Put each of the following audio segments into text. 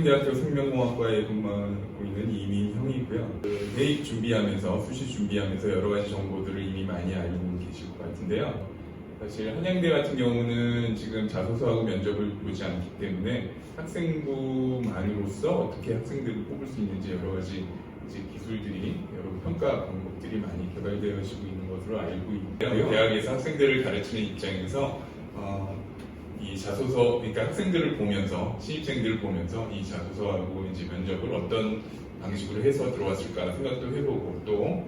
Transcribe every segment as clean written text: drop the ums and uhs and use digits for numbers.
한양대학교 생명공학과에 근무하고 있는 이민형이고요. 대입 준비하면서, 수시 준비하면서 여러 가지 정보들을 이미 많이 알고 계실 것 같은데요. 사실 한양대 같은 경우는 지금 자소서하고 면접을 보지 않기 때문에 학생부만으로서 어떻게 학생들을 뽑을 수 있는지 여러 가지 이제 기술들이, 여러 평가 방법들이 많이 개발되어지고 있는 것으로 알고 있고요. 대학에서 학생들을 가르치는 입장에서 이 자소서, 그러니까 학생들을 보면서, 신입생들을 보면서 이 자소서하고 이제 면접을 어떤 방식으로 해서 들어왔을까 생각도 해보고, 또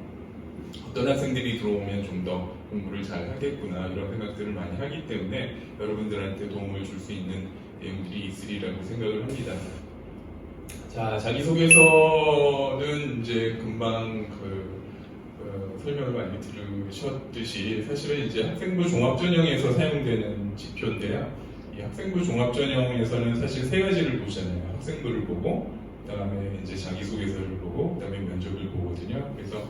어떤 학생들이 들어오면 좀 더 공부를 잘 하겠구나 이런 생각들을 많이 하기 때문에 여러분들한테 도움을 줄 수 있는 내용들이 있으리라고 생각을 합니다. 자, 자기소개서는 이제 금방 설명을 많이 들으셨듯이 사실은 이제 학생부 종합전형에서 사용되는 지표인데요. 이 학생부 종합전형에서는 사실 세 가지를 보잖아요. 학생부를 보고, 그다음에 이제 자기소개서를 보고, 그다음에 면접을 보거든요. 그래서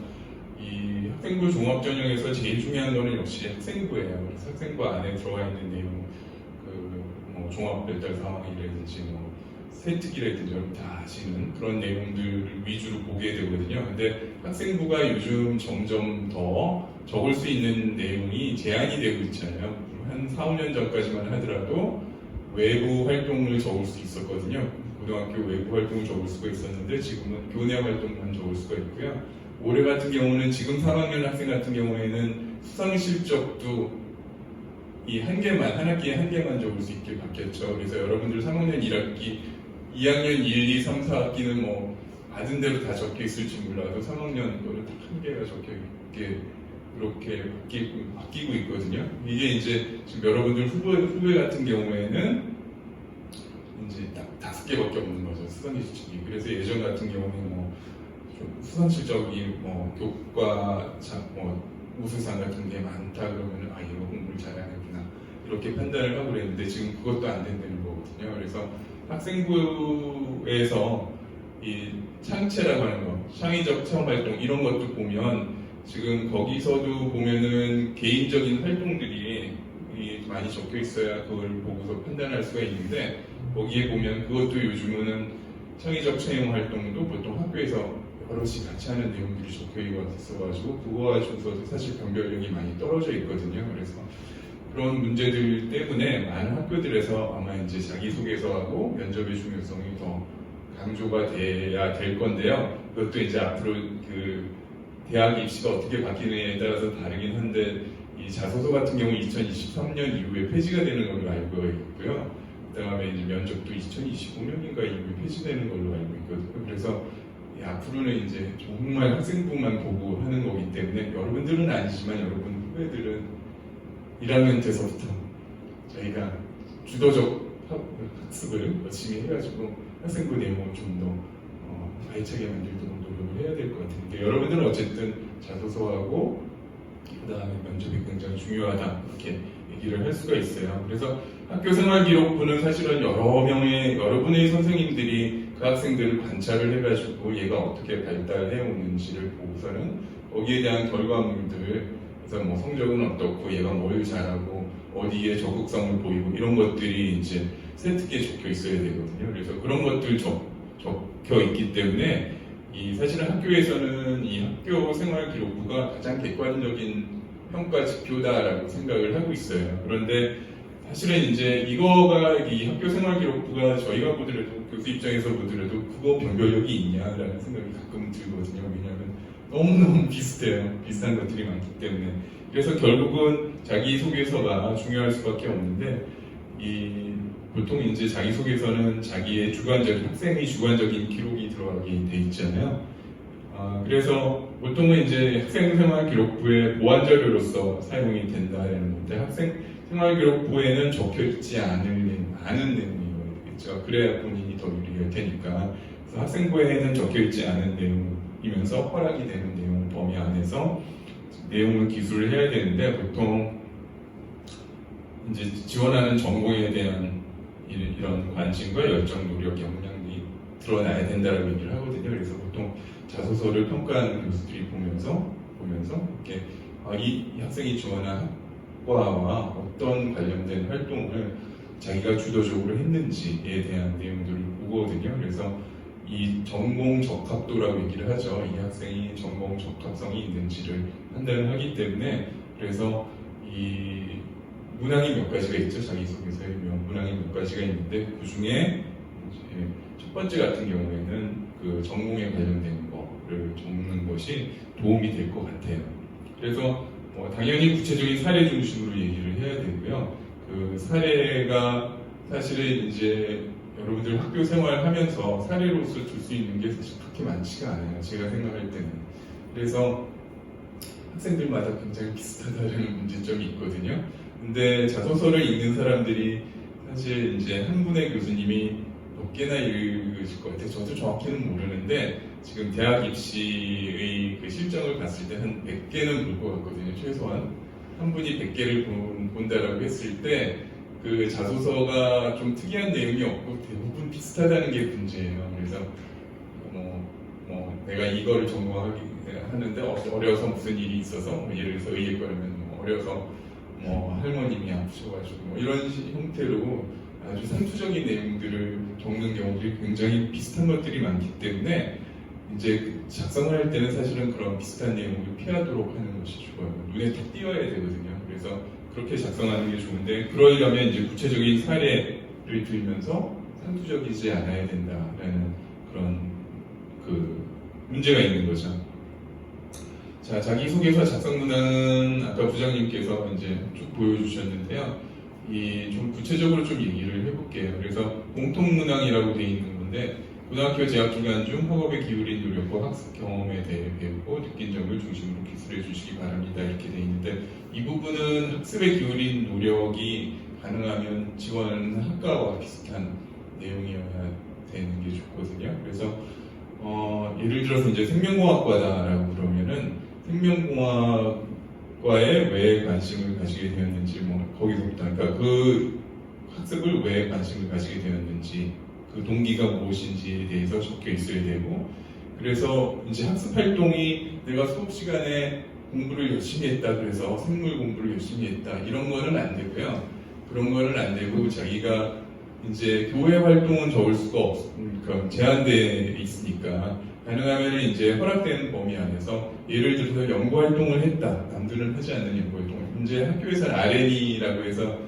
이 학생부 종합전형에서 제일 중요한 거는 역시 학생부예요. 그래서 학생부 안에 들어가 있는 내용, 뭐 종합별달 상황이라든지 뭐 세특이라든지 여러분 다 아시는 그런 내용들 위주로 보게 되거든요. 근데 학생부가 요즘 점점 더 적을 수 있는 내용이 제한이 되고 있잖아요. 한 4, 5년 전까지만 하더라도 외부 활동을 적을 수 있었거든요. 고등학교 외부 활동을 적을 수가 있었는데 지금은 교내 활동만 적을 수가 있고요. 올해 같은 경우는 지금 3학년 학생 같은 경우에는 수상 실적도 이 한 학기에 한 개만 적을 수 있게 바뀌었죠. 그래서 여러분들 3학년 1학기, 2학년 1, 2, 3, 4학기는 뭐 받은 대로 다 적혀 있을지 몰라도 3학년 거는 딱 한 개가 적혀 있게 이렇게 바뀌고 있거든요. 이게 이제 지금 여러분들 후배 같은 경우에는 이제 딱 5개밖에 없는 거죠. 수상 실적이. 그래서 예전 같은 경우는 뭐 수상 실적이 뭐 교과 우수상 같은 게 많다 그러면 얘가 공부를 잘하는구나 이렇게 판단을 하고 그랬는데 지금 그것도 안 된다는 거거든요. 그래서 학생부에서 이 창체라고 하는 거, 창의적 체험 활동 이런 것도 보면 지금 거기서도 보면은 개인적인 활동들이 많이 적혀 있어야 그걸 보고서 판단할 수가 있는데 거기에 보면 그것도 요즘은 창의적 체험 활동도 보통 학교에서 여럿이 같이 하는 내용들이 적혀 있어가지고 그거 가지고서도 사실 변별력이 많이 떨어져 있거든요. 그래서 그런 문제들 때문에 많은 학교들에서 아마 이제 자기소개서하고 면접의 중요성이 더 강조가 돼야 될 건데요. 그것도 이제 앞으로 대학 입시가 어떻게 바뀌느냐에 따라서 다르긴 한데 이 자소서 같은 경우 2023년 이후에 폐지가 되는 걸로 알고 있고요. 그다음에 이제 면접도 2025년인가 이후에 폐지되는 걸로 알고 있거든요. 그래서 앞으로는 이제 정말 학생부만 보고 하는 거기 때문에 여러분들은 아니지만 여러분 후배들은 1학년 때서부터 저희가 주도적 학습을 열심히 해가지고 학생부 내용을 좀 더 알차게 만들도록 노력을 해야 될 것 같은데 여러분들은 어쨌든 자소서하고 그 다음에 면접이 굉장히 중요하다 이렇게 얘기를 할 수가 있어요. 그래서 학교생활기록부는 사실은 여러분의 선생님들이 그 학생들을 관찰을 해가지고 얘가 어떻게 발달해 오는지를 보고서는 거기에 대한 결과물들, 그래서 뭐 성적은 어떻고 얘가 뭘 잘하고 어디에 적극성을 보이고 이런 것들이 이제 세특기에 적혀 있어야 되거든요. 그래서 그런 것들 적혀 있기 때문에 사실은 학교에서는 이 학교생활기록부가 가장 객관적인 평가 지표다라고 생각을 하고 있어요. 그런데 사실은 이제 이거가 이 학교생활기록부가 저희가 보더라도 교수 입장에서 보더라도 그거 변별력이 있냐라는 생각이 가끔 들거든요. 왜냐하면 너무너무 비슷해요. 비슷한 것들이 많기 때문에. 그래서 결국은 자기소개서가 중요할 수밖에 없는데 보통 이제 자기소개서는 자기의 학생의 주관적인 기록이 들어가게 돼 있잖아요. 그래서 보통은 이제 학생생활기록부의 보완자료로서 사용이 된다는 건데 학생생활기록부에는 적혀있지 않은 내용이겠죠. 그래야 본인이 더 유리할 테니까. 그래서 학생부에는 적혀있지 않은 내용이면서 허락이 되는 내용 범위 안에서 내용을 기술을 해야 되는데 보통 이제 지원하는 전공에 대한 이런 관심과 열정, 노력, 역량이 드러나야 된다라고 얘기를 하거든요. 그래서 보통 자소서를 평가하는 교수들이 보면서 이렇게 이 학생이 지원한 학과와 어떤 관련된 활동을 자기가 주도적으로 했는지에 대한 내용들을 보거든요. 그래서 이 전공 적합도라고 얘기를 하죠. 이 학생이 전공 적합성이 있는지를 판단을 하기 때문에, 그래서 이 문항이 몇 가지가 있죠. 자기소개서에 문항이 몇 가지가 있는데, 그 중에 이제 첫 번째 같은 경우에는 그 전공에 관련된 거를 적는 것이 도움이 될 것 같아요. 그래서 당연히 구체적인 사례 중심으로 얘기를 해야 되고요. 그 사례가 사실은 이제 여러분들 학교 생활하면서 사례로서 줄 수 있는 게 사실 그렇게 많지가 않아요. 제가 생각할 때는. 그래서 학생들마다 굉장히 비슷하다는 문제점이 있거든요. 근데 자소서를 읽는 사람들이 사실 이제 한 분의 교수님이 몇 개나 읽으실 것 같아요. 저도 정확히는 모르는데 지금 대학 입시의 그 실정을 봤을 때 한 100개는 볼 것 같거든요. 최소한 한 분이 100개를 본다라고 했을 때 그 자소서가 좀 특이한 내용이 없고 대부분 비슷하다는 게 문제예요. 그래서 내가 이거를 전공하기 하는데 어려서 무슨 일이 있어서 예를 들어서 의예과라면 어려서 할머님이 아프셔가지고 이런 형태로 아주 상투적인 내용들을 적는 경우들이 굉장히 비슷한 것들이 많기 때문에 이제 작성을 할 때는 사실은 그런 비슷한 내용을 피하도록 하는 것이 좋아요. 눈에 탁 띄어야 되거든요. 그래서 그렇게 작성하는 게 좋은데, 그러려면 이제 구체적인 사례를 들면서 상투적이지 않아야 된다라는 그런 그 문제가 있는 거죠. 자, 자기소개서 작성 문항은 아까 부장님께서 이제 쭉 보여주셨는데요. 이 좀 구체적으로 좀 얘기를 해볼게요. 그래서 공통 문항이라고 되어 있는 건데, 고등학교 재학 기간 중 학업에 기울인 노력과 학습 경험에 대해 배우고 느낀 점을 중심으로 기술해 주시기 바랍니다. 이렇게 되어 있는데, 이 부분은 학습에 기울인 노력이 가능하면 지원하는 학과와 비슷한 내용이어야 되는 게 좋거든요. 그래서 예를 들어서 이제 생명공학과다라고 그러면은 생명공학과에 왜 관심을 가지게 되었는지, 거기서부터, 그러니까 그 학습을 왜 관심을 가지게 되었는지, 그 동기가 무엇인지에 대해서 적혀 있어야 되고, 그래서 이제 학습 활동이 내가 수업 시간에 공부를 열심히 했다 그래서 생물 공부를 열심히 했다 이런 거는 안 되고요. 그런 거는 안 되고, 자기가 이제 교회 활동은 적을 수가 그러니까 제한되어 있으니까 가능하면 이제 허락된 범위 안에서 예를 들어서 연구 활동을 했다. 남들은 하지 않는 연구 활동을. 이제 학교에서는 R&E라고 해서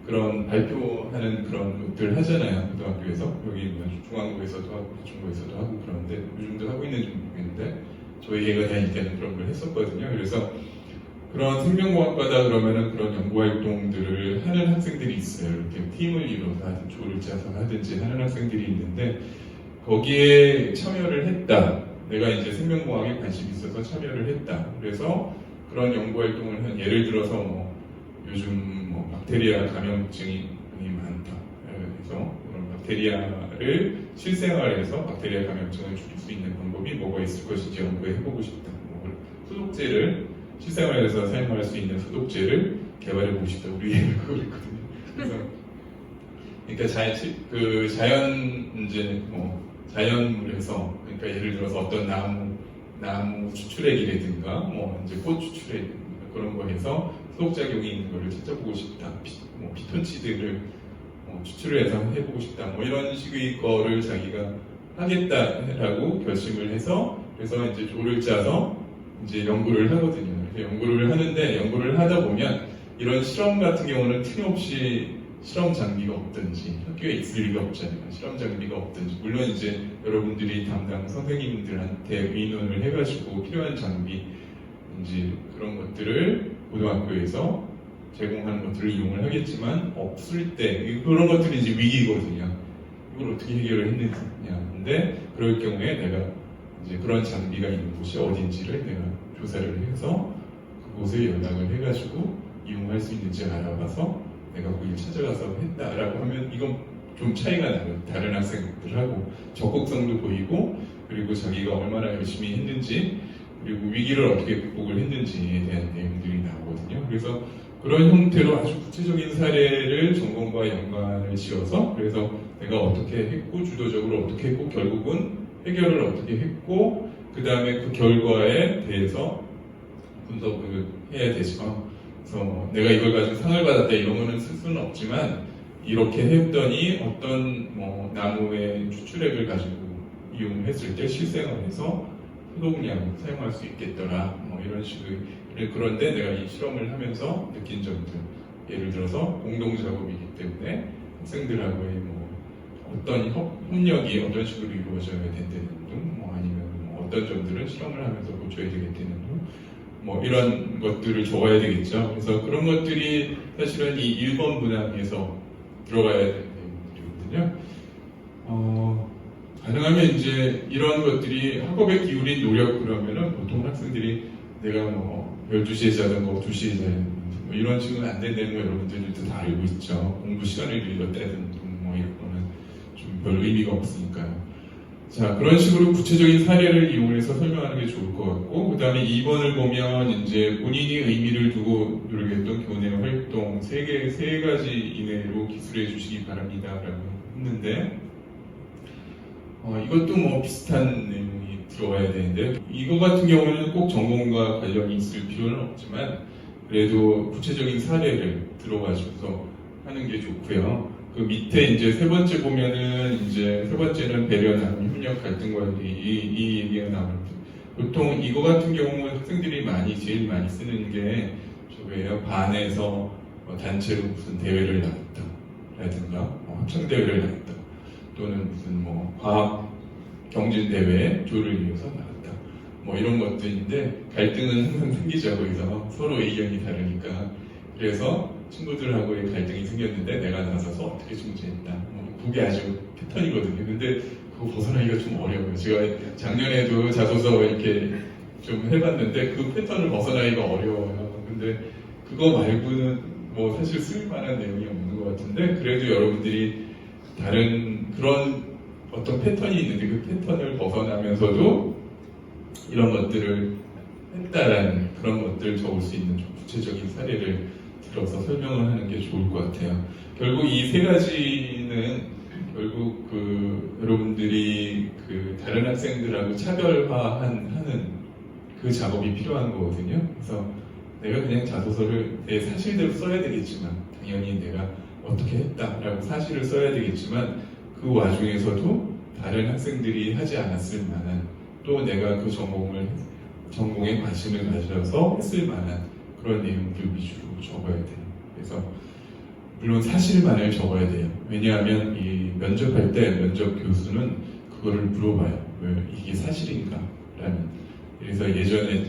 그런 발표하는 그런 것들 하잖아요. 고등학교에서. 여기 중앙고에서도 하고 중고에서도 하고 그러는데 요즘도 하고 있는지 모르겠는데 저희 애가 다닐 때는 그런 걸 했었거든요. 그래서 그런 생명공학과다 그러면은 그런 연구 활동들을 하는 학생들이 있어요. 이렇게 팀을 이뤄서 하든 조를 짜서 하든지 하는 학생들이 있는데, 거기에 참여를 했다. 내가 이제 생명공학에 관심이 있어서 참여를 했다. 그래서 그런 연구 활동을 예를 들어서 요즘 박테리아 감염증이 많다. 그래서 그런 박테리아를 실생활에서 박테리아 감염증을 줄일 수 있는 방법이 뭐가 있을 것인지 연구해보고 싶다. 소독제를 실생활에서 사용할 수 있는 소독제를 개발해보고 싶다. 우리 애가 그걸 했거든요. 그래서 그러니까 자연 이제 자연물에서, 그러니까 예를 들어서 어떤 나무 추출액이라든가 이제 꽃 추출액 그런 거에서 소독작용이 있는 거를 찾아보고 싶다. 피톤치드를 추출을 해서 해보고 싶다. 이런 식의 거를 자기가 하겠다라고 결심을 해서, 그래서 이제 조를 짜서 이제 연구를 하거든요. 연구를 하는데, 연구를 하다 보면 이런 실험 같은 경우는 틀림없이 실험 장비가 없든지 학교에 있을 리가 없잖아요. 실험 장비가 없든지, 물론 이제 여러분들이 담당 선생님들한테 의논을 해가지고 필요한 장비 이제 그런 것들을 고등학교에서 제공하는 것들을 이용을 하겠지만, 없을 때 그런 것들이 이제 위기거든요. 이걸 어떻게 해결을 했느냐. 근데 그럴 경우에 내가 이제 그런 장비가 있는 곳이 어딘지를 내가 조사를 해서 그곳에 연락을 해가지고 이용할 수 있는지 알아봐서 내가 거기 찾아가서 했다라고 하면, 이건 좀 차이가 나요. 다른 학생들하고 적극성도 보이고, 그리고 자기가 얼마나 열심히 했는지, 그리고 위기를 어떻게 극복을 했는지에 대한 내용들이 나오거든요. 그래서 그런 형태로 아주 구체적인 사례를 전공과 연관을 지어서, 그래서 내가 어떻게 했고, 주도적으로 어떻게 했고, 결국은 해결을 어떻게 했고, 그 다음에 그 결과에 대해서 분석을 해야 되지만, 그래서 내가 이걸 가지고 상을 받았다 이런 거는 쓸 수는 없지만, 이렇게 했더니 어떤 뭐 나무의 추출액을 가지고 이용했을 때 실생활에서 소독약 사용할 수 있겠더라 뭐 이런 식의 그런데 내가 이 실험을 하면서 느낀 점들 예를 들어서 공동 작업이기 때문에 학생들하고의 뭐 어떤 협력이 어떤 식으로 이루어져야 된다는 둥뭐 아니면 뭐 어떤 점들은 실험을 하면서 고쳐야 되겠다는 둥뭐 이런 것들을 적어야 되겠죠. 그래서 그런 것들이 사실은 이 1번 문항에서 들어가야 되는 내용들이거든요. 가능하면 이제 이런 것들이 학업에 기울인 노력 그러면은 보통 학생들이 내가 뭐 12시에 자든 거 2시에 자든 뭐 이런 식으로 안 된다는 거 여러분들도 다 알고 있죠. 공부 시간을 늘렸다든 뭐 이런 거는 좀 별 의미가 없으니까요. 자, 그런 식으로 구체적인 사례를 이용해서 설명하는 게 좋을 것 같고, 그 다음에 2번을 보면 이제 본인이 의미를 두고 노력했던 교내 활동 세 가지 이내로 기술해 주시기 바랍니다. 라고 했는데, 이것도 뭐 비슷한 내용이 들어가야 되는데, 이거 같은 경우는 꼭 전공과 관련이 있을 필요는 없지만, 그래도 구체적인 사례를 들어가셔서 하는 게 좋고요. 그 밑에 이제 세 번째 보면은 이제 세 번째는 배려, 나눔, 협력, 갈등 관리 이 얘기가 나오는데 보통 이거 같은 경우는 학생들이 제일 많이 쓰는 게 저거예요. 반에서 단체로 무슨 대회를 나갔다라든가 합창 대회를 나갔다 또는 무슨 뭐 과학 경진 대회 조를 위해서 나갔다 뭐 이런 것들인데 갈등은 항상 생기죠. 거기서 서로 의견이 다르니까 그래서 친구들하고의 갈등이 생겼는데 내가 나서서 어떻게 중재했다. 그게 아주 패턴이거든요. 근데 그거 벗어나기가 좀 어려워요. 제가 작년에도 자소서 이렇게 좀 해봤는데 그 패턴을 벗어나기가 어려워요. 근데 그거 말고는 뭐 사실 쓸만한 내용이 없는 것 같은데 그래도 여러분들이 다른 그런 어떤 패턴이 있는데 그 패턴을 벗어나면서도 이런 것들을 했다라는 그런 것들을 적을 수 있는 좀 구체적인 사례를 들어서 설명을 하는 게 좋을 것 같아요. 결국 이 세 가지는 결국 여러분들이 다른 학생들하고 차별화하는 그 작업이 필요한 거거든요. 그래서 내가 그냥 자소서를 내 사실대로 써야 되겠지만 당연히 내가 어떻게 했다라고 사실을 써야 되겠지만 그 와중에서도 다른 학생들이 하지 않았을 만한 또 내가 그 전공에 관심을 가져서 했을 만한 그런 내용들 위주로 적어야 돼요. 그래서 물론 사실만을 적어야 돼요. 왜냐하면 이 면접할 때 면접 교수는 그거를 물어봐요. 왜 이게 사실인가? 라는. 그래서 예전에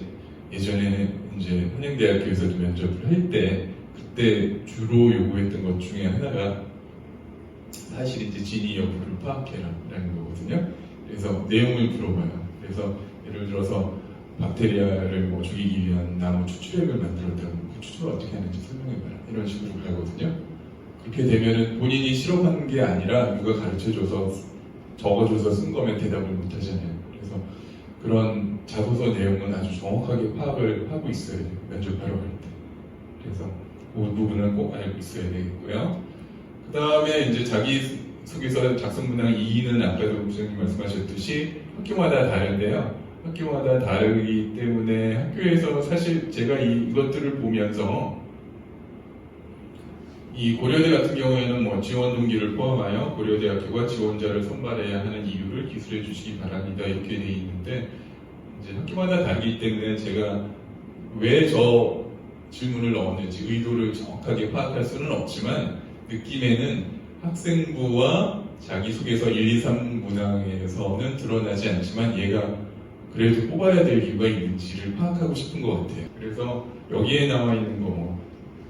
이제 한양대학교에서도 면접을 할 때 그때 주로 요구했던 것 중에 하나가 사실인지 진위 여부를 파악해라 라는 거거든요. 그래서 내용을 물어봐요. 그래서 예를 들어서 박테리아를 뭐 죽이기 위한 나무 추출액을 만들었다면 그 추출을 어떻게 하는지 설명해봐라 이런 식으로 가거든요. 그렇게 되면은 본인이 실험한 게 아니라 누가 가르쳐줘서 적어줘서 쓴 거면 대답을 못하잖아요. 그래서 그런 자소서 내용은 아주 정확하게 파악을 하고 있어야 돼요. 면접하러 갈 때. 그래서 그 부분은 꼭 알고 있어야 되겠고요. 그 다음에 이제 자기소개서 작성 문항 2는 아까도 부장님 말씀하셨듯이 학교마다 다른데요. 학교마다 다르기 때문에 학교에서 사실 제가 이것들을 보면서 이 고려대 같은 경우에는 뭐 지원 동기를 포함하여 고려대학교가 지원자를 선발해야 하는 이유를 기술해 주시기 바랍니다 이렇게 돼 있는데 이제 학교마다 다르기 때문에 제가 왜 저 질문을 넣었는지 의도를 정확하게 파악할 수는 없지만 느낌에는 학생부와 자기소개서 1, 2, 3 문항에서는 드러나지 않지만 얘가 그래도 뽑아야 될 이유가 있는지를 파악하고 싶은 것 같아요. 그래서 여기에 나와 있는 거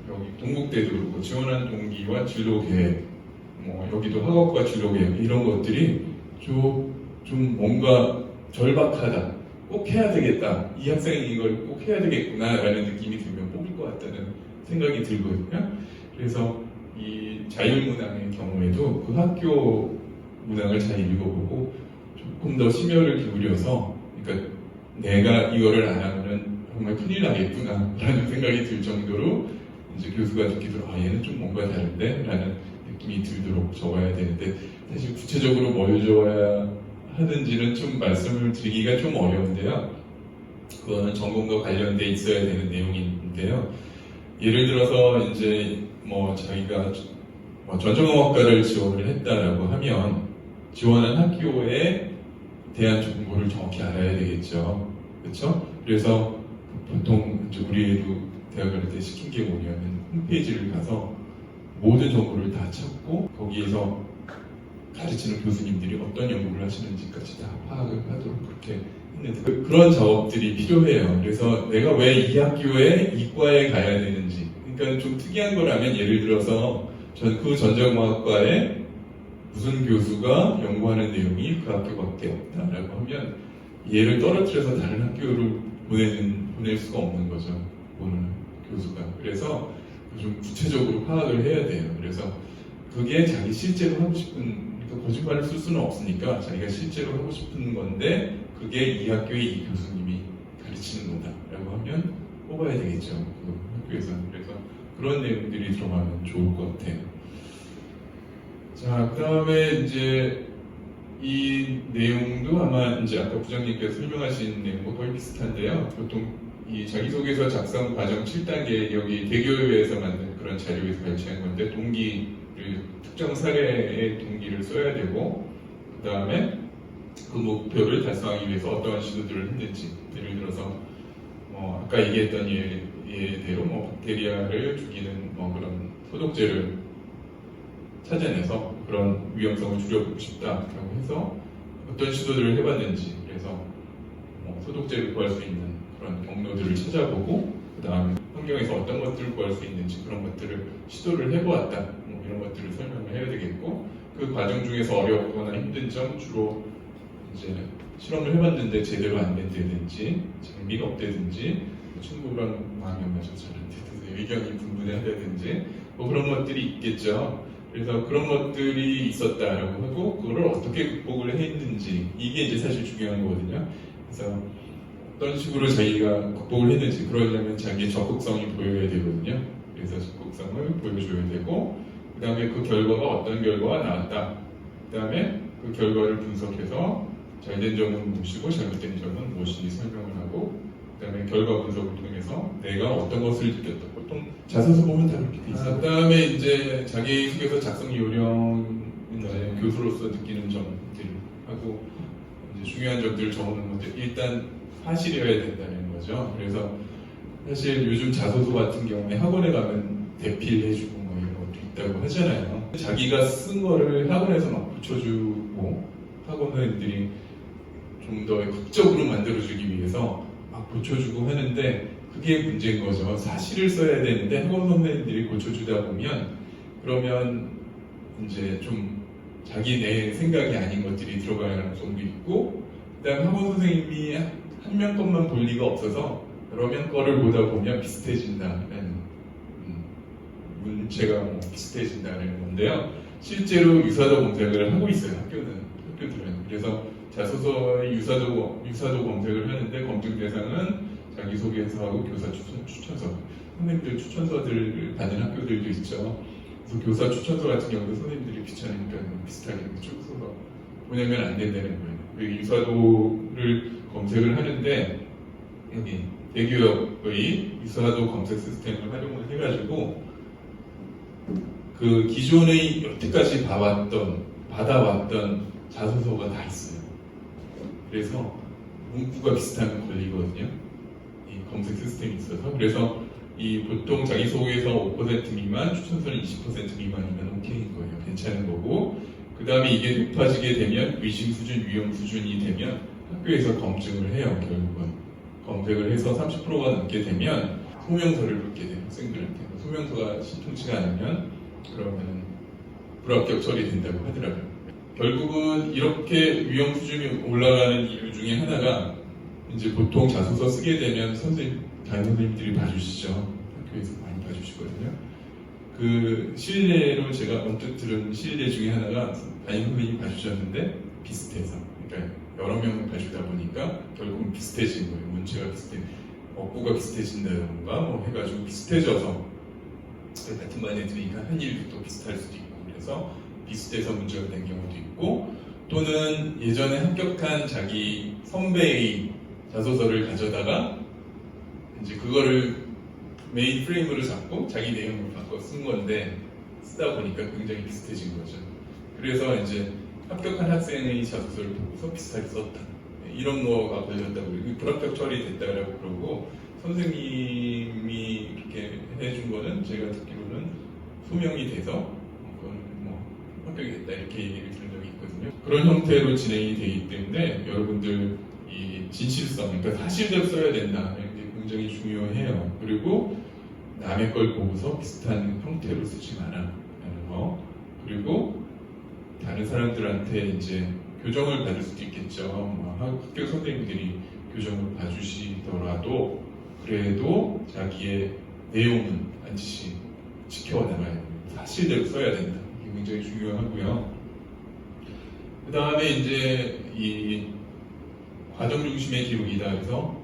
여기 동국대도 그렇고 지원한 동기와 진로 계획 여기도 학업과 진로 계획 이런 것들이 좀 뭔가 절박하다. 꼭 해야 되겠다. 이 학생이 이걸 꼭 해야 되겠구나 라는 느낌이 들면 뽑을 것 같다는 생각이 들거든요. 그래서 이 자율문항의 경우에도 그 학교 문항을 잘 읽어보고 조금 더 심혈을 기울여서 그러니까 내가 이거를 안 하면은 정말 큰일 나겠구나 라는 생각이 들 정도로 이제 교수가 듣기로 얘는 좀 뭔가 다른데 라는 느낌이 들도록 적어야 되는데 사실 구체적으로 뭘 적어야 하는지는 좀 말씀을 드리기가 좀 어려운데요. 그거는 전공과 관련돼 있어야 되는 내용인데요. 예를 들어서 이제 뭐 자기가 전자공학과를 지원을 했다라고 하면 지원한 학교에 대한 정보를 정확히 알아야 되겠죠. 그렇죠? 그래서 보통 이제 우리 애도 대학 갈 때 시킨 게 뭐냐면 홈페이지를 가서 모든 정보를 다 찾고 거기에서 가르치는 교수님들이 어떤 연구를 하시는지까지 다 파악을 하도록 그렇게 했는데 그런 작업들이 필요해요. 그래서 내가 왜 이 학교에 이과에 가야 되는지, 그러니까 좀 특이한 거라면 예를 들어서 그 전자공학과에 무슨 교수가 연구하는 내용이 그 학교밖에 없다라고 하면 얘를 떨어뜨려서 다른 학교로 보낼 수가 없는 거죠. 보는 교수가. 그래서 좀 구체적으로 파악을 해야 돼요. 그래서 그게 자기 실제로 하고 싶은, 그러니까 거짓말을 쓸 수는 없으니까 자기가 실제로 하고 싶은 건데 그게 이 학교의 이 교수님이 가르치는 거다라고 하면 뽑아야 되겠죠. 그 학교에서. 그래서 그런 내용들이 들어가면 좋을 것 같아요. 자, 그 다음에 이제 이 내용도 아마 이제 아까 부장님께서 설명하신 내용과 거의 비슷한데요. 보통 이 자기소개서 작성 과정 7단계 여기 대교회에서 만든 그런 자료에서 발췌한 건데 동기를 특정 사례의 동기를 써야 되고 그 다음에 그 목표를 달성하기 위해서 어떠한 시도들을 했는지 예를 들어서 아까 얘기했던 예대로 박테리아를 죽이는 그런 소독제를 찾아내서 그런 위험성을 줄여보고 싶다라고 해서 어떤 시도들을 해봤는지 그래서 소독제를 구할 수 있는 그런 경로들을 찾아보고 그 다음에 환경에서 어떤 것들을 구할 수 있는지 그런 것들을 시도를 해보았다 이런 것들을 설명을 해야 되겠고 그 과정 중에서 어렵거나 힘든 점 주로 이제 실험을 해봤는데 제대로 안 된다든지 장비가 없다든지 친구랑 마음이 안 맞아서 잘 안 된다든지 의견이 분분해하다든지 그런 것들이 있겠죠. 그래서 그런 것들이 있었다라고 하고 그거를 어떻게 극복을 했는지 이게 이제 사실 중요한 거거든요. 그래서 어떤 식으로 자기가 극복을 했는지 그러려면 자기의 적극성이 보여야 되거든요. 그래서 적극성을 보여줘야 되고 그 다음에 그 결과가 어떤 결과가 나왔다. 그 다음에 그 결과를 분석해서 잘된 점은 무엇이고 잘못된 점은 무엇인지 설명을 하고 그 다음에 결과 분석을 통해서 내가 어떤 것을 느꼈다. 보통 자소서 보면 다 그렇게 돼 있어요. 그 다음에 이제 자기소개서 작성 요령이나 교수로서 느끼는 점들 하고 이제 중요한 점들을 적는 것들 일단 사실이어야 된다는 거죠. 그래서 사실 요즘 자소서 같은 경우에 학원에 가면 대필 해주고 이런 것도 있다고 하잖아요. 자기가 쓴 거를 학원에서 막 붙여주고 학원생들이 좀 더 극적으로 만들어주기 위해서 막 고쳐주고 하는데 그게 문제인 거죠. 사실을 써야 되는데 학원 선생님들이 고쳐주다 보면 그러면 이제 좀 자기 내 생각이 아닌 것들이 들어갈 가능성도 있고 그다음 학원 선생님이 한 명 것만 볼 리가 없어서 여러 명 거를 보다 보면 비슷해진다는 문제가 비슷해진다는 건데요. 실제로 유사도 검색을 하고 있어요. 학교들은. 그래서 자소서의 유사도 검색을 하는데 검증 대상은 자기소개서하고 교사 추천서, 선생님들 추천서들을 받는 학교들도 있죠. 그래서 교사 추천서 같은 경우도 선생님들이 귀찮으니까 비슷하게 추천서 보내면 안 된다는 거예요. 그 유사도를 검색을 하는데 여기 대교육의 유사도 검색 시스템을 활용을 해가지고 그 기존의 여태까지 받아왔던 자소서가 다 있어요. 그래서 문구가 비슷하면 걸리거든요. 이 검색 시스템이 있어서. 그래서 이 보통 자기소개서 5% 미만, 추천서는 20% 미만이면 오케이인 거예요. 괜찮은 거고. 그 다음에 이게 높아지게 되면 의심 수준, 위험 수준이 되면 학교에서 검증을 해요. 결국은 검색을 해서 30%가 넘게 되면 소명서를 받게 돼요. 학생들한테. 소명서가 신통치가 않으면 그러면 불합격 처리된다고 하더라고요. 결국은 이렇게 위험 수준이 올라가는 이유 중에 하나가 이제 보통 자소서 쓰게 되면 담임 선생님들이 봐주시죠. 학교에서 많이 봐주시거든요. 그 실례로 제가 언뜻 들은 실례 중에 하나가 담임 선생님이 봐주셨는데 비슷해서 그러니까 여러 명을 봐주다 보니까 결국은 비슷해진 거예요. 문체가 억구가 비슷해진다던가 해가지고 비슷해져서 같은 반에 드니까 한 일도 또 비슷할 수도 있고 그래서 비슷해서 문제가 된 경우도 있고 또는 예전에 합격한 자기 선배의 자소서를 가져다가 이제 그거를 메인 프레임으로 잡고 자기 내용을 바꿔 쓴 건데 쓰다 보니까 굉장히 비슷해진 거죠. 그래서 이제 합격한 학생의 자소서를 보고서 비슷하게 썼다. 이런 거가 걸렸다고 그러고 불합격 처리됐다라고 그러고 선생님이 이렇게 해준 거는 제가 듣기로는 소명이 돼서 그건 뭐 합격이 됐다 이렇게 얘기를 들은 적이 있거든요. 그런 형태로 진행이 되기 때문에 여러분들 이 진실성, 그러니까 사실대로 써야 된다. 이게 굉장히 중요해요. 그리고 남의 걸 보고서 비슷한 형태로 쓰지 마라 라는 거. 그리고 다른 사람들한테 이제 교정을 받을 수도 있겠죠. 뭐 학교 선생님들이 교정을 봐주시더라도 그래도 자기의 내용은 반드시 지켜나가야 됩니다. 사실대로 써야 된다. 이게 굉장히 중요하고요. 그 다음에 이제 이 과정 중심의 기록이다 해서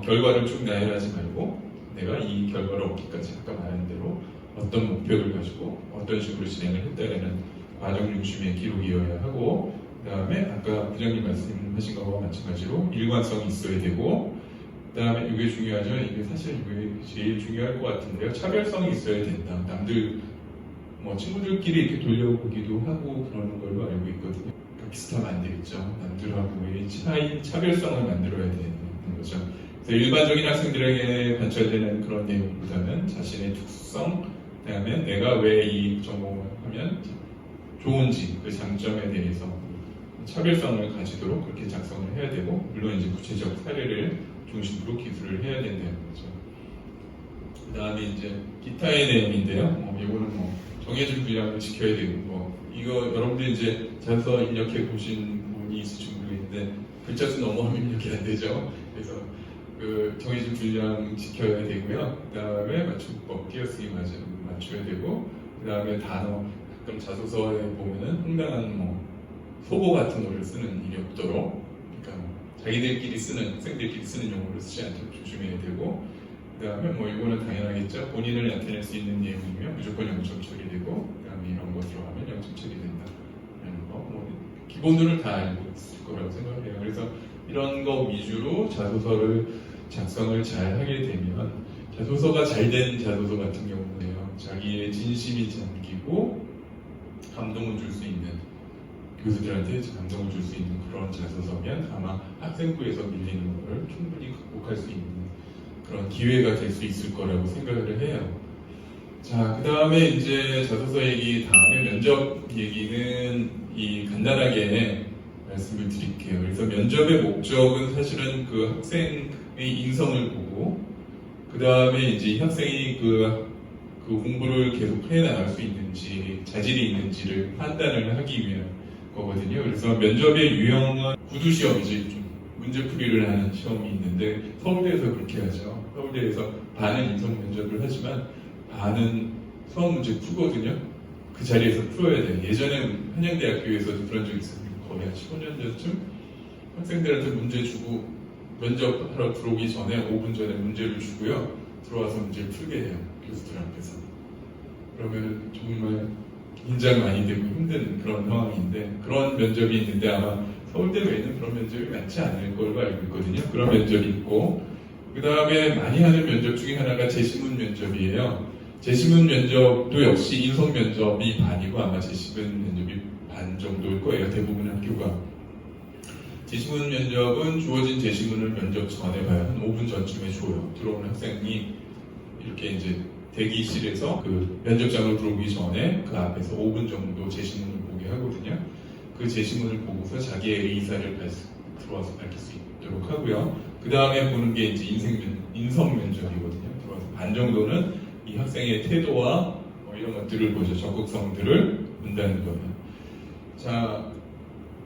결과를 쭉 나열하지 말고 내가 이 결과를 얻기까지 아까 말한 대로 어떤 목표를 가지고 어떤 식으로 진행을 했다라는 과정 중심의 기록이어야 하고 그 다음에 아까 부장님 말씀하신 것과 마찬가지로 일관성이 있어야 되고 그 다음에 이게 중요하죠. 이게 사실 이게 제일 중요할 것 같은데요. 차별성이 있어야 된다. 남들 뭐 친구들끼리 이렇게 돌려보기도 하고 그러는 걸로 알고 있거든요. 그러니까 비슷하면 안 되겠죠. 남들하고의 차별성을 만들어야 되는 거죠. 그래서 일반적인 학생들에게 관찰되는 그런 내용보다는 자신의 특수성, 그다음에 내가 왜 이 전공을 하면 좋은지 그 장점에 대해서 차별성을 가지도록 그렇게 작성을 해야 되고 물론 이제 구체적 사례를 중심으로 기술을 해야 된다는 거죠. 그 다음에 이제 기타의 내용인데요. 이거는 뭐 정해진 분량을 지켜야 되고 이거 여러분들 이제 자서 입력해 보신 분이 있을지 모르겠는데 글자 수 넘어가면 입력이 안 되죠. 그래서 그 정해진 분량 지켜야 되고요. 그 다음에 맞춤법 띄어쓰기 맞춰야 되고 그 다음에 단어 가끔 자소서에 보면은 황당한 소고 같은 거를 쓰는 일이 없도록 그러니까 자기들끼리 쓰는 학생들끼리 쓰는 용어를 쓰지 않도록 조심해야 되고 그 다음에 이거는 당연하겠죠. 본인을 나타낼 수 있는 내용이면 무조건 0점 처리되고 그 다음에 이런 거 들어가면 0점 처리된다 라는 거 기본으로는 다 알고 있을 거라고 생각해요. 그래서 이런 거 위주로 자소서를 작성을 잘 하게 되면 자소서가 잘 된 자소서 같은 경우는요. 자기의 진심이 담기고 감동을 줄 수 있는 교수들한테 감동을 줄 수 있는 그런 자소서면 아마 학생부에서 밀리는 걸 충분히 극복할 수 있는 그런 기회가 될 수 있을 거라고 생각을 해요. 자, 그 다음에 이제 자소서 얘기 다음에 면접 얘기는 간단하게 말씀을 드릴게요. 그래서 면접의 목적은 사실은 그 학생의 인성을 보고 그 다음에 이제 이 학생이 그 공부를 계속 해나갈 수 있는지 자질이 있는지를 판단을 하기 위한 거거든요. 그래서 면접의 유형은 구두시험이지 좀 문제풀이를 하는 시험이 있는데 서울대에서 그렇게 하죠. 서울대에서 반은 인성 면접을 하지만 반은 수학 문제 풀거든요. 그 자리에서 풀어야 돼요. 예전에 한양대학교에서도 그런 적이 있어요. 거의 한 15년 전쯤 학생들한테 문제 주고 면접하러 들어오기 전에 5분 전에 문제를 주고요. 들어와서 문제를 풀게 해요. 교수들 앞에서. 그러면 정말 긴장 많이 되고 힘든 그런 상황인데 그런 면접이 있는데 아마 서울대 외에는 그런 면접이 많지 않을 걸로 알고 있거든요. 그런 면접이 있고 그 다음에 많이 하는 면접 중에 하나가 재시문 면접이에요. 재시문 면접도 역시 인성 면접이 반이고 아마 재시문 면접이 반 정도일 거예요. 대부분 학교가. 재시문 면접은 주어진 재시문을 면접 전에 봐요. 한 5분 전쯤에 줘요. 들어오는 학생이 이렇게 이제 대기실에서 그 면접장으로 들어오기 전에 그 앞에서 5분 정도 재시문을 보게 하거든요. 그 재시문을 보고서 자기의 의사를 들어와서 밝힐 수 있도록 하고요. 그 다음에 보는 게 이제 인성 면접이거든요. 들어와서 반 정도는 이 학생의 태도와 이런 것들을 보죠. 적극성들을 본다는 거예요. 자,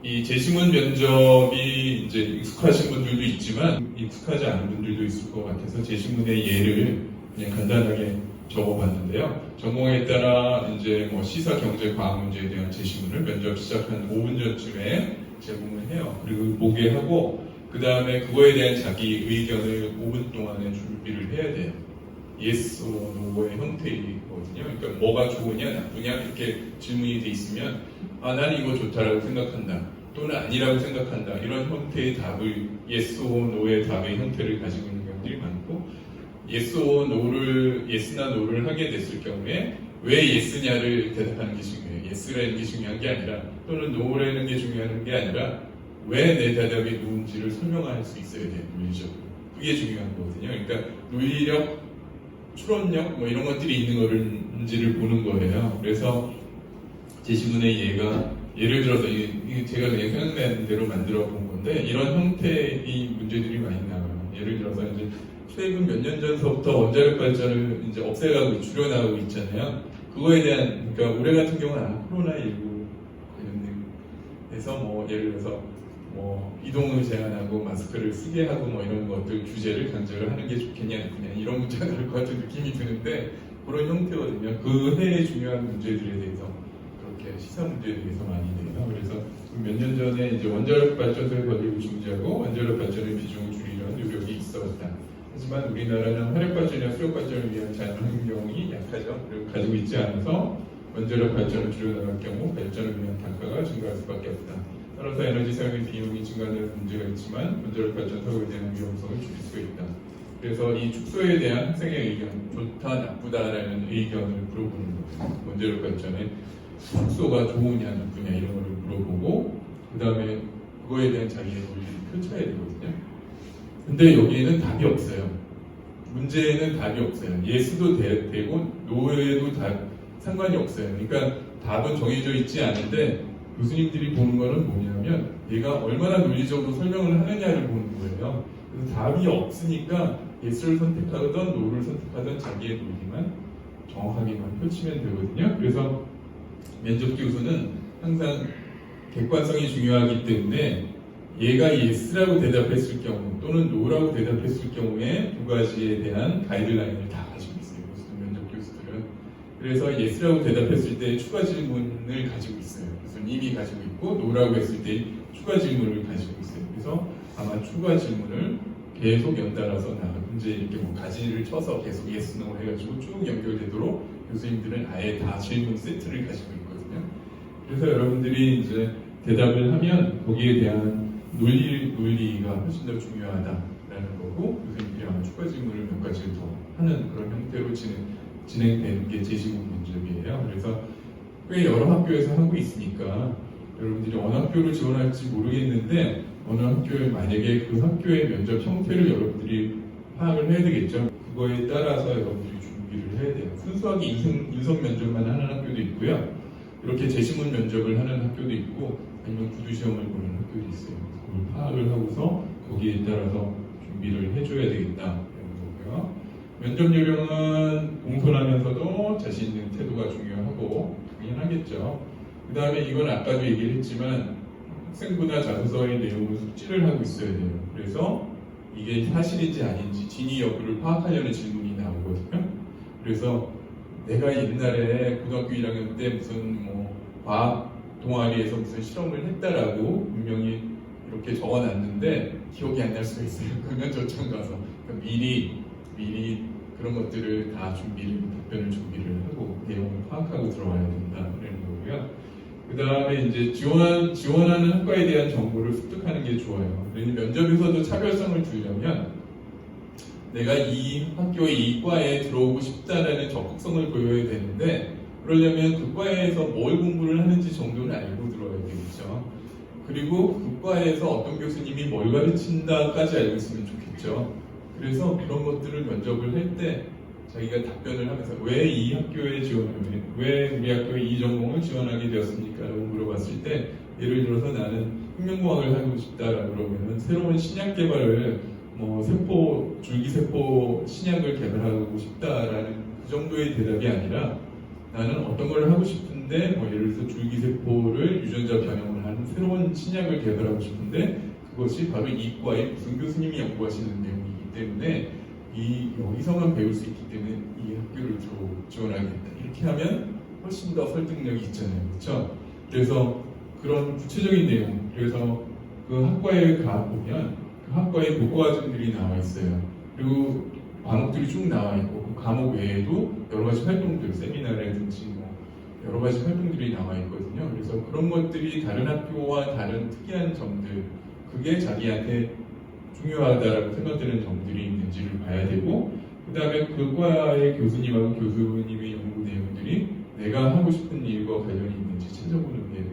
이 재시문 면접이 이제 익숙하신 분들도 있지만 익숙하지 않은 분들도 있을 것 같아서 재시문의 예를 그냥 간단하게 적어봤는데요. 전공에 따라 이제 시사, 경제, 과학 문제에 대한 재시문을 면접 시작한 5분 전쯤에 제공을 해요. 그리고 보게 하고 그 다음에 그거에 대한 자기 의견을 5분 동안에 준비를 해야 돼요. yes or no의 형태이거든요. 그러니까 뭐가 좋으냐 나쁘냐 이렇게 질문이 돼 있으면 나는 이거 좋다라고 생각한다 또는 아니라고 생각한다 이런 형태의 답을 yes or no의 답의 형태를 가지고 있는 경우들이 많고 yes or no를 yes나 no를 하게 됐을 경우에 왜 예스냐를 대답하는 게 중요해요. 예스라는 게 중요한 게 아니라 또는 노라는 게 중요한 게 아니라 왜 내 대답이 노인지를 설명할 수 있어야 돼요. 논리적으로. 그게 중요한 거거든요. 그러니까 논리력, 추론력 뭐 이런 것들이 있는 거는지를 보는 거예요. 그래서 제시문의 예를 들어서 이게 제가 그냥 생각나는 대로 만들어 본 건데 이런 형태의 문제들이 많이 나와요. 예를 들어서 이제 최근 몇 년 전서부터 원자력 발전을 이제 없애가고 줄여나가고 있잖아요. 그거에 대한 그러니까 올해 같은 경우는 코로나19 관련돼서 뭐 예를 들어서 뭐 이동을 제한하고 마스크를 쓰게 하고 뭐 이런 것들 규제를 강제로 하는 게 좋겠냐 그냥 이런 문제가 나올 것 같은 느낌이 드는데 그런 형태거든요. 그 해의 중요한 문제들에 대해서 그렇게 시사 문제에 대해서 많이 돼요. 그래서 몇 년 전에 이제 원자력 발전소의 권리를 중지하고 원자력 발전의 비중을 줄이려는 노력이 있었다. 하지만 우리나라는 화력 발전이나 수력 발전을 위한 자연환경이 약하죠. 그리고 가지고 있지 않아서 원자력 발전을 줄여나갈 경우 발전을 위한 단가가 증가할 수밖에 없다. 따라서 에너지 사용의 비용이 증가하는 문제가 있지만 원자력 발전 사고에 대한 위험성을 줄일 수가 있다. 그래서 이 축소에 대한 학생의 의견, 좋다, 나쁘다라는 의견을 물어보는 거예요. 원자력 발전의 축소가 좋으냐, 나쁘냐 이런 거를 물어보고 그 다음에 그거에 대한 자기의 논리를 펼쳐야 되거든요. 근데 여기에는 답이 없어요. 문제에는 답이 없어요. 예스도 되고 노에도 다 상관이 없어요. 그러니까 답은 정해져 있지 않은데 교수님들이 보는 거는 뭐냐면 얘가 얼마나 논리적으로 설명을 하느냐를 보는 거예요. 그래서 답이 없으니까 예스를 선택하든 노를 선택하든 자기의 논리만 정확하게만 펼치면 되거든요. 그래서 면접 교수는 항상 객관성이 중요하기 때문에 얘가 예스라고 대답했을 경우 또는 노라고 대답했을 경우에 두 가지에 대한 가이드라인을 다 가지고 있어요. 면접 교수들은. 그래서 예스라고 대답했을 때 추가 질문을 가지고 있어요. 교수는 이미 가지고 있고 노라고 했을 때 추가 질문을 가지고 있어요. 그래서 아마 추가 질문을 계속 연달아서 문제 이렇게 뭐 가지를 쳐서 계속 예스 노 해가지고 쭉 연결되도록 교수님들은 아예 다 질문 세트를 가지고 있거든요. 그래서 여러분들이 이제 대답을 하면 거기에 대한 논리가 훨씬 더 중요하다라는 거고 교수님들이 아마 추가 질문을 몇 가지 더 하는 그런 형태로 진행되는 게 제시문 면접이에요. 그래서 꽤 여러 학교에서 하고 있으니까 여러분들이 어느 학교를 지원할지 모르겠는데 어느 학교에 만약에 그 학교의 면접 형태를 여러분들이 파악을 해야 되겠죠. 그거에 따라서 여러분들이 준비를 해야 돼요. 순수하게 인성 면접만 하는 학교도 있고요. 이렇게 제시문 면접을 하는 학교도 있고 아니면 구두시험을 보는 학교도 있어요. 그걸 파악을 하고서 거기에 따라서 준비를 해줘야 되겠다. 이런 거고요. 면접 요령은 공손하면서도 자신 있는 태도가 중요하고 당연하겠죠. 그 다음에 이건 아까도 얘기를 했지만 학생부나 자소서의 내용을 숙지를 하고 있어야 돼요. 그래서 이게 사실인지 아닌지 진위 여부를 파악하려는 질문이 나오거든요. 그래서 내가 옛날에 고등학교 1학년 때 무슨 뭐 과학 동아리에서 무슨 실험을 했다라고 분명히 이렇게 적어놨는데 기억이 안 날 수가 있어요. 그러면 저쪽 가서 그러니까 미리 그런 것들을 다 답변을 준비를 하고 내용을 파악하고 들어와야 된다는 거고요. 그 다음에 이제 지원하는 학과에 대한 정보를 습득하는 게 좋아요. 그러니 면접에서도 차별성을 두려면 내가 이 학교의 이 과에 들어오고 싶다라는 적극성을 보여야 되는데 그러려면 그 과에서 뭘 공부를 하는지 정도는 알고 들어야 되겠죠. 그리고 그 과에서 어떤 교수님이 뭘 가르친다까지 알고 있으면 좋겠죠. 그래서 그런 것들을 면접을 할 때 자기가 답변을 하면서 왜 이 학교에 왜 우리 학교에 이 전공을 지원하게 되었습니까? 라고 물어봤을 때 예를 들어서 나는 혁명공학을 하고 싶다라고 그러면 새로운 신약 개발을 줄기세포 신약을 개발하고 싶다라는 그 정도의 대답이 아니라 나는 어떤 걸 하고 싶은데 예를 들어서 줄기세포를 유전자 변형을 하는 새로운 신약을 개발하고 싶은데 그것이 바로 이과의 무슨 교수님이 연구하시는 내용이기 때문에 여기서만 배울 수 있기 때문에 이 학교를 지원하겠다. 이렇게 하면 훨씬 더 설득력이 있잖아요. 그렇죠? 그래서 그런 구체적인 내용, 그래서 그 학과에 가보면 그 학과에 교과과정들이 나와 있어요. 그리고 과목들이 쭉 나와 있고 그 과목 외에도 여러 가지 활동들, 세미나라든지 여러 가지 활동들이 나와 있거든요. 그래서 그런 것들이 다른 학교와 다른 특이한 점들, 그게 자기한테 중요하다라고 생각되는 점들이 있는지를 봐야 되고 그 다음에 그 과의 교수님하고 교수님의 연구 내용들이 질문들이 내가 하고 싶은 일과 관련이 있는지 찾아보는 게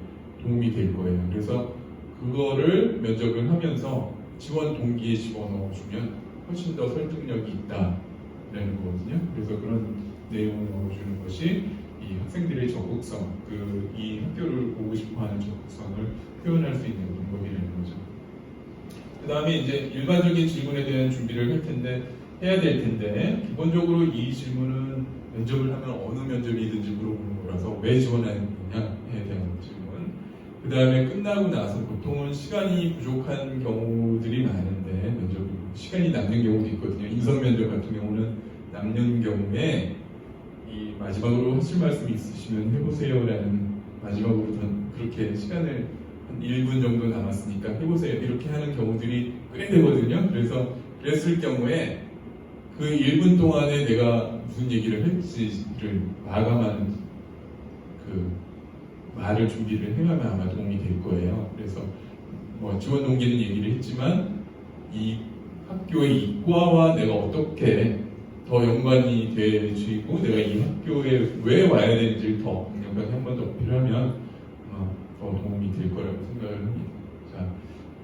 도움이 될 거예요. 그래서 그거를 면접을 하면서 지원 동기에 집어넣어주면 훨씬 더 설득력이 있다라는 거거든요. 그래서 그런 내용을 넣어주는 것이 이 학생들의 적극성, 이 학교를 보고 싶어하는 적극성을 표현할 수 있는 방법이라는 거죠. 그 다음에 이제 일반적인 질문에 대한 준비를 해야 될 텐데, 기본적으로 이 질문은 면접을 하면 어느 면접이든지 물어보는 거라서 왜 지원하느냐에 대한 질문. 그 다음에 끝나고 나서 보통은 시간이 부족한 경우들이 많은데, 면접이 시간이 남는 경우도 있거든요. 인성 면접 같은 경우는 남는 경우에 이 마지막으로 하실 말씀이 있으시면 해보세요라는, 마지막으로 그렇게 시간을 한 1분 정도 남았으니까 해보세요 이렇게 하는 경우들이 꽤 되거든요. 그래서 그랬을 경우에 그 1분 동안에 내가 무슨 얘기를 할지를 마감하는 그 말을 준비를 해가면 아마 도움이 될 거예요. 그래서 뭐 지원 동기는 얘기를 했지만 이 학교의 이과와 내가 어떻게 더 연관이 되시고 내가 이 학교에 왜 와야 되는지를 더 강력하게 한 번 더 어필하면 더 도움이 될 거라고 생각을 합니다. 자,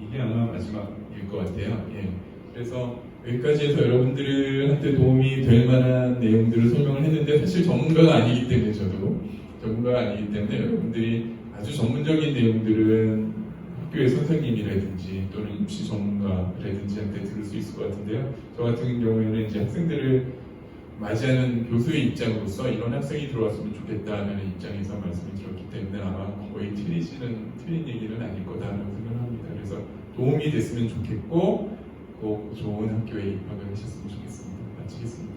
이게 아마 마지막일 것 같아요. 예. 그래서 여기까지 해서 여러분들한테 도움이 될 만한 내용들을 설명을 했는데, 사실 전문가가 아니기 때문에, 저도 전문가가 아니기 때문에 여러분들이 아주 전문적인 내용들은 학교의 선생님이라든지 또는 입시 전문가라든지한테 들을 수 있을 것 같은데요. 저 같은 경우에는 이제 학생들을 맞이하는 교수의 입장으로서 이런 학생이 들어왔으면 좋겠다는 입장에서 말씀을 드렸기 때문에 아마 거의 틀린 얘기는 아닐 거다라고 생각합니다. 그래서 도움이 됐으면 좋겠고 꼭 좋은 학교에 입학을 하셨으면 좋겠습니다. 마치겠습니다.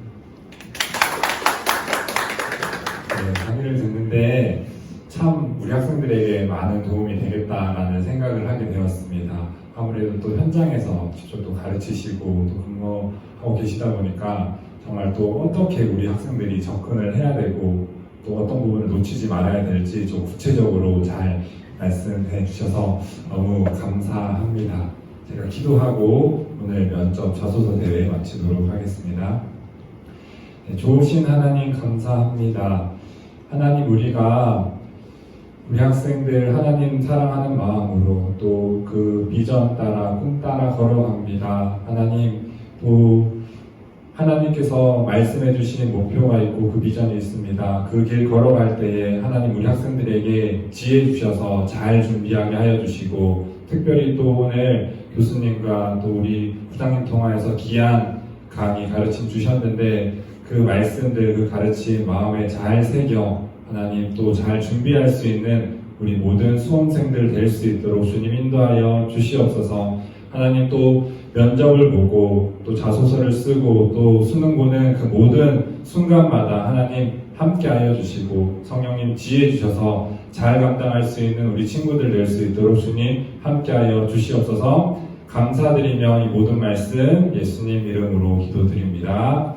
네, 강의를 듣는데 참 우리 학생들에게 많은 도움이 되겠다라는 생각을 하게 되었습니다. 아무래도 또 현장에서 직접 또 가르치시고 또 근무하고 계시다 보니까 정말 또 어떻게 우리 학생들이 접근을 해야 되고 또 어떤 부분을 놓치지 말아야 될지 좀 구체적으로 잘 말씀해 주셔서 너무 감사합니다. 제가 기도하고 오늘 면접 자소서 대회 마치도록 하겠습니다. 네, 좋으신 하나님 감사합니다. 하나님, 우리가 우리 학생들 하나님 사랑하는 마음으로 또 그 비전 따라 꿈 따라 걸어갑니다. 하나님, 또 하나님께서 말씀해 주신 목표가 있고 그 비전이 있습니다. 그 길 걸어갈 때에 하나님 우리 학생들에게 지혜 주셔서 잘 준비하게 하여 주시고, 특별히 또 오늘 교수님과 또 우리 부장님 통화해서 귀한 강의 가르침 주셨는데 그 말씀들, 그 가르침 마음에 잘 새겨 하나님 또 잘 준비할 수 있는 우리 모든 수험생들 될 수 있도록 주님 인도하여 주시옵소서. 하나님, 또 면접을 보고 또 자소서를 쓰고 또 수능 보는 그 모든 순간마다 하나님 함께하여 주시고 성령님 지혜 주셔서 잘 감당할 수 있는 우리 친구들 될 수 있도록 주님 함께하여 주시옵소서. 감사드리며 이 모든 말씀 예수님 이름으로 기도드립니다.